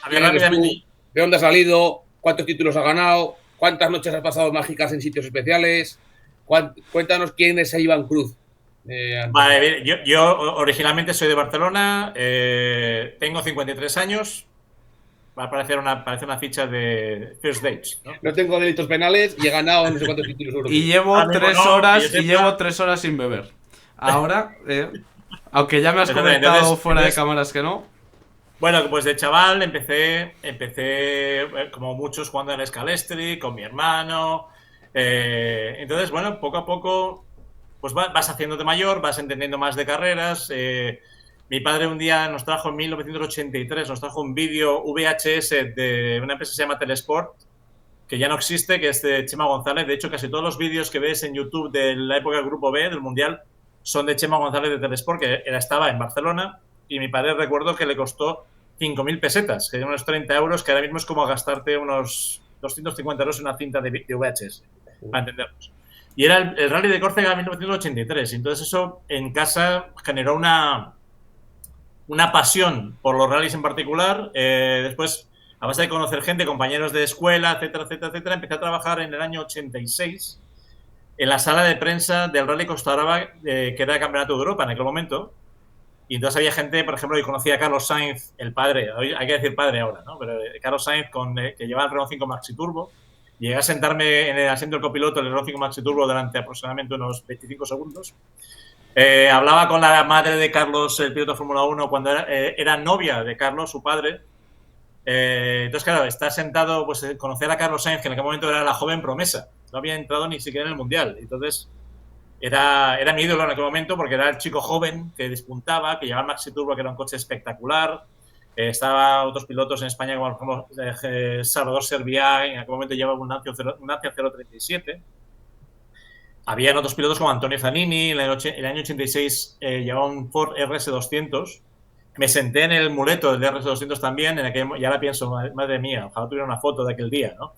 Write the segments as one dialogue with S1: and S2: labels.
S1: A ver,
S2: quién eres
S1: rápidamente.
S2: tú, de dónde has salido, cuántos títulos has ganado, cuántas noches has pasado mágicas en sitios especiales. Cuéntanos quién es Iván Cruz. Antes de
S1: Vale,
S2: nada.
S1: bien, yo originalmente soy de Barcelona, tengo 53 años, va a parecer parece una ficha de First Dates, ¿no?
S2: No tengo delitos penales y he ganado no sé cuántos títulos
S3: Y
S2: europeos.
S1: Ahora
S3: llevo
S1: mismo
S3: tres
S1: no, que yo
S3: horas y llevo
S1: sepa.
S3: 3 horas sin beber. Ahora, aunque ya me has
S1: Exactamente,
S3: comentado fuera de cámaras que no.
S1: bueno, pues de chaval empecé como muchos jugando en Scalestri con mi hermano. Entonces, bueno, poco a poco pues vas haciéndote mayor, vas entendiendo más de carreras. Mi padre un día nos trajo en 1983, nos trajo un vídeo VHS de una empresa que se llama Telesport, que ya no existe, que es de Chema González. De hecho, casi todos los vídeos que ves en YouTube de la época del Grupo B, del Mundial, son de Chema González de Telesport, que estaba en Barcelona, y mi padre recuerdo que le costó 5.000 pesetas, que eran unos 30 euros, que ahora mismo es como gastarte unos 250 euros en una cinta de VHS, para entendernos. Y era el Rally de Córcega de 1983, y entonces eso en casa generó una pasión por los rallies en particular. Después, a base de conocer gente, compañeros de escuela, etcétera, etcétera, etcétera, empecé a trabajar en el año 86 en la sala de prensa del Rally Costa Brava, que era el Campeonato de Europa en aquel momento. Y entonces había gente, por ejemplo, que conocía a Carlos Sainz, el padre, hay que decir padre ahora, ¿no? Pero Carlos Sainz, que llevaba el Renault 5 Maxi Turbo. Llegué a sentarme en el asiento del copiloto del Renault 5 Maxi Turbo durante aproximadamente unos 25 segundos. Hablaba con la madre de Carlos, el piloto de Fórmula 1, cuando era novia de Carlos, su padre. Entonces, claro, está sentado, pues conocer a Carlos Sainz, que en aquel momento era la joven promesa. No había entrado ni siquiera en el Mundial. Entonces, era mi ídolo en aquel momento porque era el chico joven que despuntaba, que llevaba el Maxi Turbo, que era un coche espectacular. Estaba otros pilotos en España, como por ejemplo Salvador Serviá, en aquel momento llevaba un Lancia 037. Habían otros pilotos como Antonio Zanini, en el año 86 llevaba un Ford RS200. Me senté en el muleto del RS200 también, y ahora pienso, madre mía, ojalá tuviera una foto de aquel día, ¿no?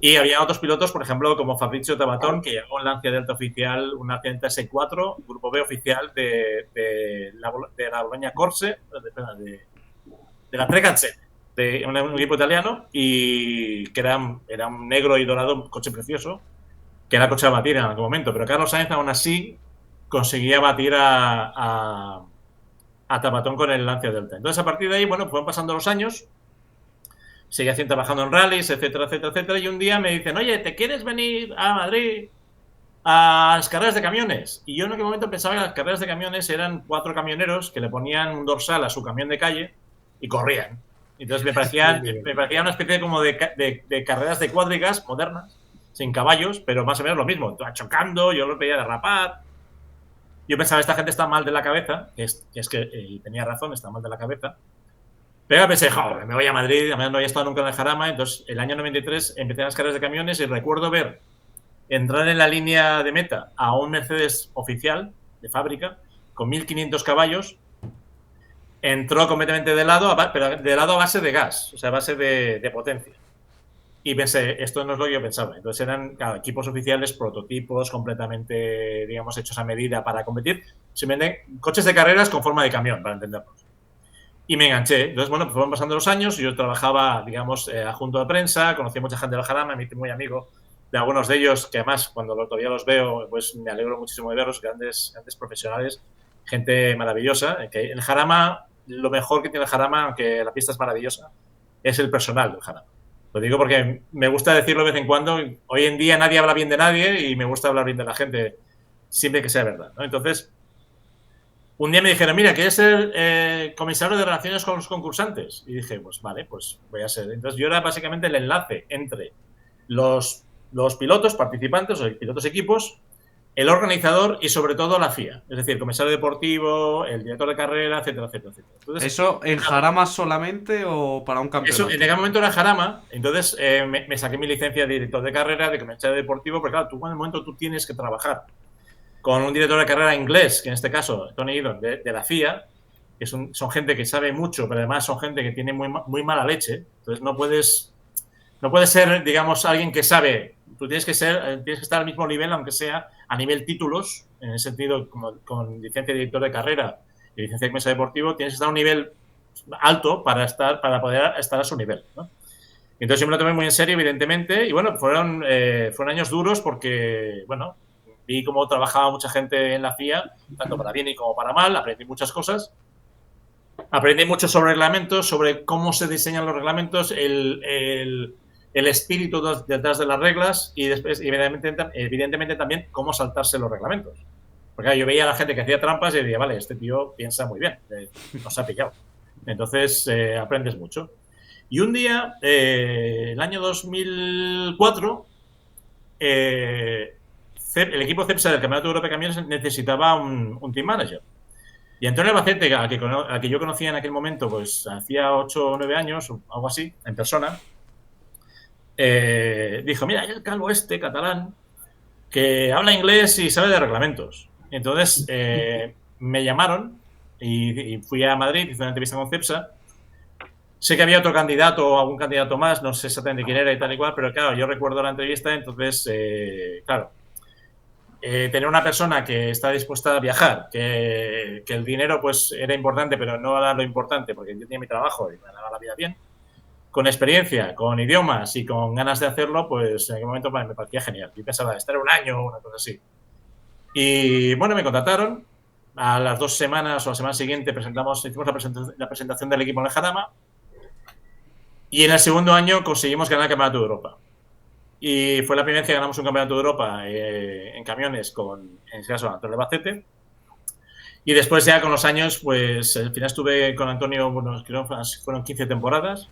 S1: Y había otros pilotos, por ejemplo, como Fabrizio Tabatón, que llevaba un Lancia Delta oficial, un Lancia Delta S4, Grupo B oficial de la Bologna Corse, de la Trecance, de un equipo italiano, y que era un negro y dorado, un coche precioso, que era coche a batir en algún momento. Pero Carlos Sainz aún así conseguía batir a Tabatón con el Lancia Delta. Entonces, a partir de ahí, bueno, fueron pasando los años, seguía trabajando en rallies, etcétera, etcétera, etcétera, y un día me dicen, oye, ¿te quieres venir a Madrid a las carreras de camiones? Y yo en aquel momento pensaba que las carreras de camiones eran 4 camioneros que le ponían un dorsal a su camión de calle y corrían. Entonces me parecía una especie como de carreras de cuadrigas modernas, sin caballos, pero más o menos lo mismo, chocando, yo los veía derrapar. Yo pensaba, esta gente está mal de la cabeza, y tenía razón, está mal de la cabeza. Pero pensé, joder, me voy a Madrid, además no había estado nunca en el Jarama, entonces el año 93 empecé las carreras de camiones y recuerdo ver entrar en la línea de meta a un Mercedes oficial de fábrica con 1500 caballos. Entró completamente de lado, pero de lado a base de gas, o sea, a base de potencia. Y pensé, esto no es lo que yo pensaba. Entonces eran, claro, equipos oficiales, prototipos completamente, digamos, hechos a medida para competir. Se venden coches de carreras con forma de camión, para entendernos. Y me enganché. Entonces, bueno, pues fueron pasando los años. Yo trabajaba, digamos, adjunto de prensa, conocí a mucha gente del Jarama, me hice muy amigo de algunos de ellos, que además, cuando todavía los veo, pues me alegro muchísimo de verlos, grandes profesionales, gente maravillosa. Que el Jarama, lo mejor que tiene el Jarama, aunque la pista es maravillosa, es el personal del Jarama. Lo digo porque me gusta decirlo de vez en cuando. Hoy en día nadie habla bien de nadie y me gusta hablar bien de la gente, siempre que sea verdad, ¿no? Entonces, un día me dijeron, mira, ¿quieres ser comisario de relaciones con los concursantes? Y dije, pues vale, pues voy a ser. Entonces yo era básicamente el enlace entre los pilotos participantes, o pilotos equipos, el organizador y sobre todo la FIA. Es decir, el comisario deportivo, el director de carrera, etcétera, etcétera, etcétera. Entonces,
S3: ¿Eso en Jarama solamente o para un
S1: eso en
S3: campeonato?
S1: aquel momento era Jarama, entonces me saqué mi licencia de director de carrera, de comisario deportivo, porque claro, tú en el momento tú tienes que trabajar con un director de carrera inglés, que en este caso, Tony Idon, de la FIA, que son gente que sabe mucho, pero además son gente que tiene muy mala leche. Entonces no puedes ser, digamos, alguien que sabe. Tú tienes que estar al mismo nivel, aunque sea a nivel títulos, en el sentido como con licencia de director de carrera y licencia de comisario deportivo, tienes que estar a un nivel alto para poder estar a su nivel, ¿no? Entonces yo me lo tomé muy en serio, evidentemente, y bueno, fueron años duros porque, bueno, vi cómo trabajaba mucha gente en la FIA, tanto para bien y como para mal, aprendí muchas cosas. Aprendí mucho sobre reglamentos, sobre cómo se diseñan los reglamentos, el espíritu detrás de las reglas y después, evidentemente también, cómo saltarse los reglamentos. Porque yo veía a la gente que hacía trampas y decía, vale, este tío piensa muy bien, nos ha pillado. Entonces, aprendes mucho. Y un día, el año 2004, el equipo Cepsa del Campeonato Europeo de Camiones necesitaba un team manager. Y Antonio Albacete, a que yo conocía en aquel momento, pues hacía 8 o 9 años, o algo así, en persona, dijo, mira, hay el calvo este, catalán, que habla inglés y sabe de reglamentos. Entonces me llamaron y fui a Madrid, hice una entrevista con Cepsa. Sé que había otro candidato o algún candidato más, no sé exactamente quién era y tal y cual, pero claro, yo recuerdo la entrevista, entonces, claro, tener una persona que está dispuesta a viajar, que el dinero pues era importante, pero no era lo importante, porque yo tenía mi trabajo y me ganaba la vida bien, con experiencia, con idiomas y con ganas de hacerlo, pues en aquel momento me parecía genial. Yo pensaba, estar un año o una cosa así. Y bueno, me contrataron. A las 2 semanas o la semana siguiente hicimos la presentación del equipo en el Jarama. Y en el segundo año conseguimos ganar el Campeonato de Europa. Y fue la primera vez que ganamos un Campeonato de Europa en camiones en este caso, Antonio Albacete. Y después ya con los años, pues al final estuve con Antonio, bueno, creo que fueron 15 temporadas.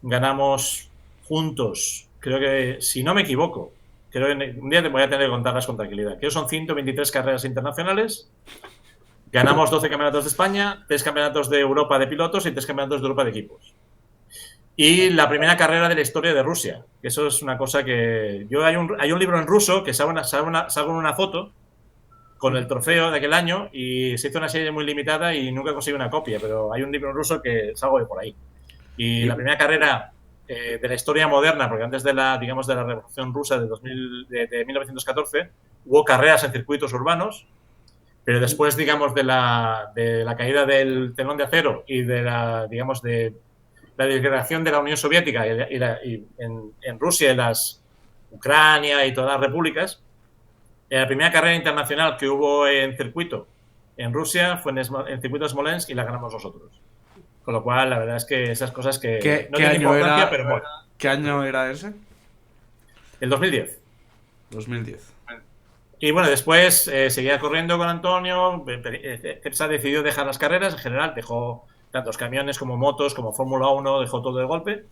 S1: Ganamos juntos, creo que, si no me equivoco, creo que un día te voy a tener que contarlas con tranquilidad. Creo que son 123 carreras internacionales. Ganamos 12 campeonatos de España, 3 campeonatos de Europa de pilotos y 3 campeonatos de Europa de equipos. Y la primera carrera de la historia de Rusia, que eso es una cosa que... hay un libro en ruso que salgo en una foto con el trofeo de aquel año y se hizo una serie muy limitada y nunca conseguí una copia, pero hay un libro en ruso que salgo de por ahí. Y la primera carrera de la historia moderna, porque antes de la Revolución Rusa de 1914, hubo carreras en circuitos urbanos, pero después, digamos, de la caída del telón de acero y de la disgregación de la Unión Soviética y en Rusia y Ucrania y todas las repúblicas, la primera carrera internacional que hubo en circuito en Rusia fue en circuito de Smolensk y la ganamos nosotros. Con lo cual, la verdad es que esas cosas que
S3: no tienen importancia,
S1: pero bueno.
S3: ¿Qué año era ese?
S1: El 2010.
S3: 2010.
S1: Y bueno, después seguía corriendo con Antonio. Cepsa decidió dejar las carreras. En general, dejó tantos camiones como motos, como Fórmula 1, dejó todo de golpe.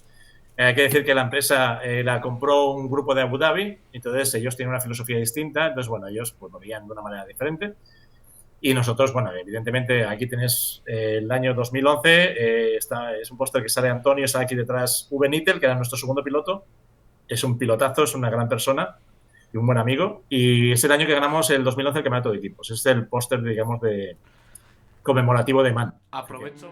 S1: Hay que decir que la empresa la compró un grupo de Abu Dhabi. Entonces, ellos tienen una filosofía distinta. Entonces, bueno, ellos pues, lo veían de una manera diferente. Y nosotros, bueno, evidentemente, aquí tenés el año 2011, es un póster que sale Antonio, sale aquí detrás Uwe Nittel, que era nuestro segundo piloto. Es un pilotazo, es una gran persona y un buen amigo. Y es el año que ganamos el 2011 el campeonato de equipos. Es el póster, digamos, conmemorativo de MAN.
S3: Aprovecho.